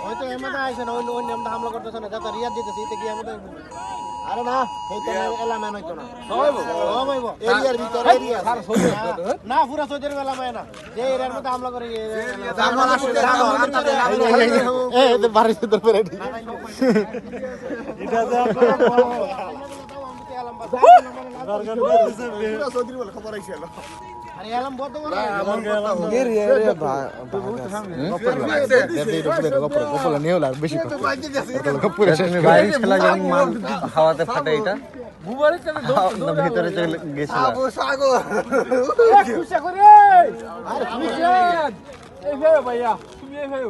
হয়তো এমন আইছে না ওই নিয়মটা হামলা করতেছ না যত রিয়াদ দিতেছে এতে কি এমন আরে না এইটা এলামান হইতো না সবাইবো এরিয়ার ভিতরে এরিয়া না পুরো সৌদির এলামান না যে এরিয়ার মধ্যে হামলা করে এই বাড়ির ভিতর পড়ে এটা যে পুরো সৌদির বলে খবর আইছিল আরে এলাম বড় বড় গোপলা নিও লাগ বেশি গোপলা গাড়ি খেলা যখন মাল হাওয়াতে ফাটে এটা বুবারে চলে দৌড় ভিতরে চলে গেছিল আবু সাগো খুশা করে আরে খুশা এই ভাই ভাইয়া তুমি এই ভাই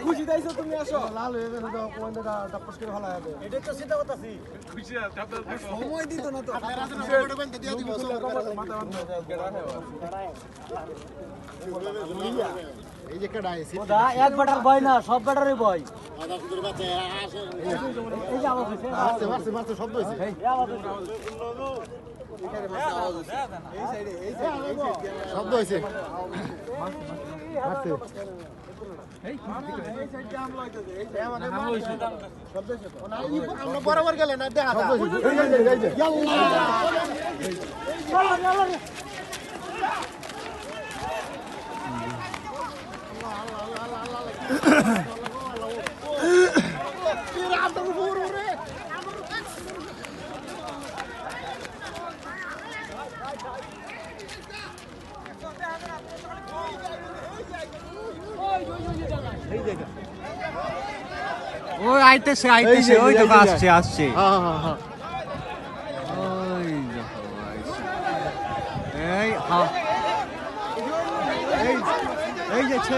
খুশি দাইছো তুমি আসো লাল হয়ে গেছে তো কোনটা টপস করে ভালো হবে এটা তো সিধা কথাছি খুশি সময় দিত না তো আপনারা ফটো বেন দিয়ে দিব মাথা এই যে কেডা আইছে ওদা এক ব্যাটার বয় না সব ব্যাটারই বয় আদা কুদুর বাচ্চা আসে এই যে আওয়াজ হইছে মারতে শব্দ হইছে এই আওয়াজ হইছে এই সাইডে শব্দ হইছে মারতে আমরা বরাবর গেলে না দেখা ওই আইতেছে ওই তো আসছে হ্যাঁ হ্যাঁ হ্যাঁ ওই দেখো এই হ্যাঁ এই যাচ্ছে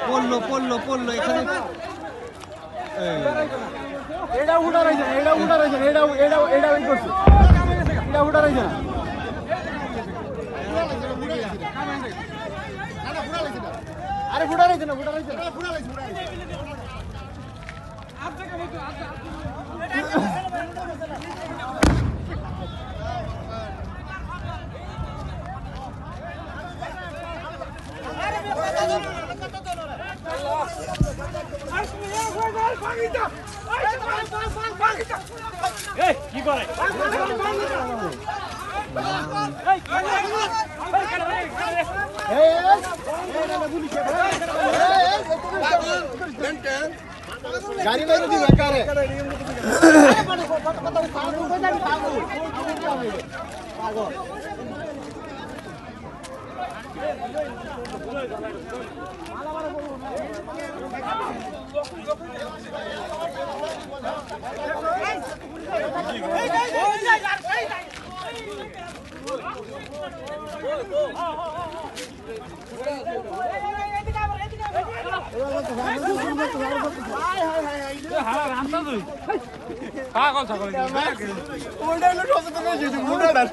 পড়লো এখানে এটা উঠা রইছে এটা এই করছে এটা উঠা রইছে না আরে ফুটা রইছে না কি করে গাড়ি বাইরে দিবে কারে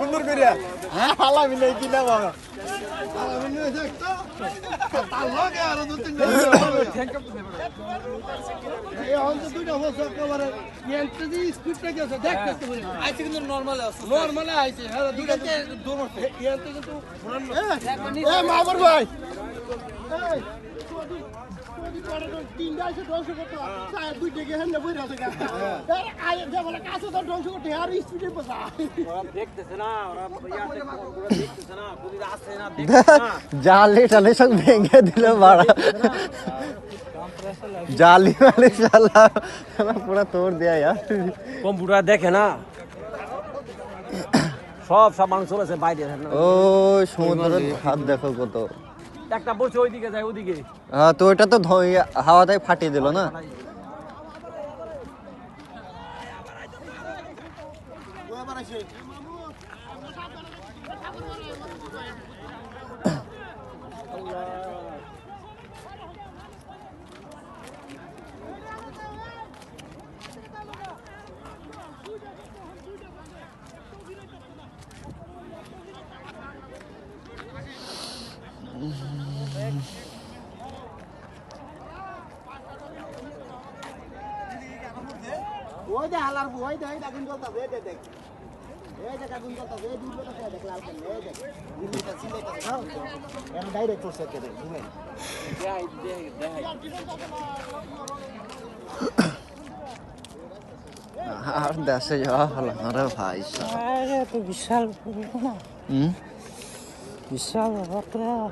সুন্দর করিয়া হালা মিলে কিনা বাবা মামর ভাই জালে টালে সব ভেঙে দিল বাড়া জালি মালে শালা পুরা তোড় দেয়া কম্পিউটার দেখে না সব মাংস আছে বাইরে ও সমুদ্রের হাত দেখো কত একটা বসে ওইদিকে যায় ওদিকে হ্যাঁ তো এটা তো হাওয়াতে ফাটিয়ে দিল না ওই দে হালার ওই দে এই আগুন জ্বলতাছে এই দেখ এই দেখ আগুন জ্বলতাছে এই দুটো তো দেখ লাল কেন এই দেখ দিল্লিটা সিলেটা খাও এর ডাইরেক্ট করছে কে দেখ ঘুরে আর দেশে যাওয়া হলো আরে ভাই আরে তো বিশাল হুম বিশাল ব্যাপার